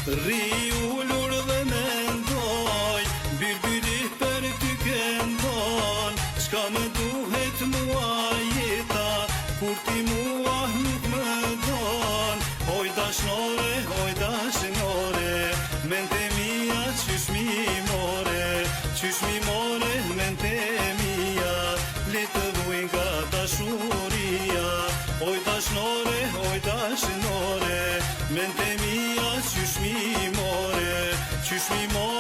Rri ullur dhe mendoj, birbyri për ty këndon. Çka më duhet mua jeta, kur ti mua nuk më don. Oj dashnore, mente mia qysh mi more, mente mia, le të vuj nga dashuria. Oj dashnore, mente mia qysh mi more,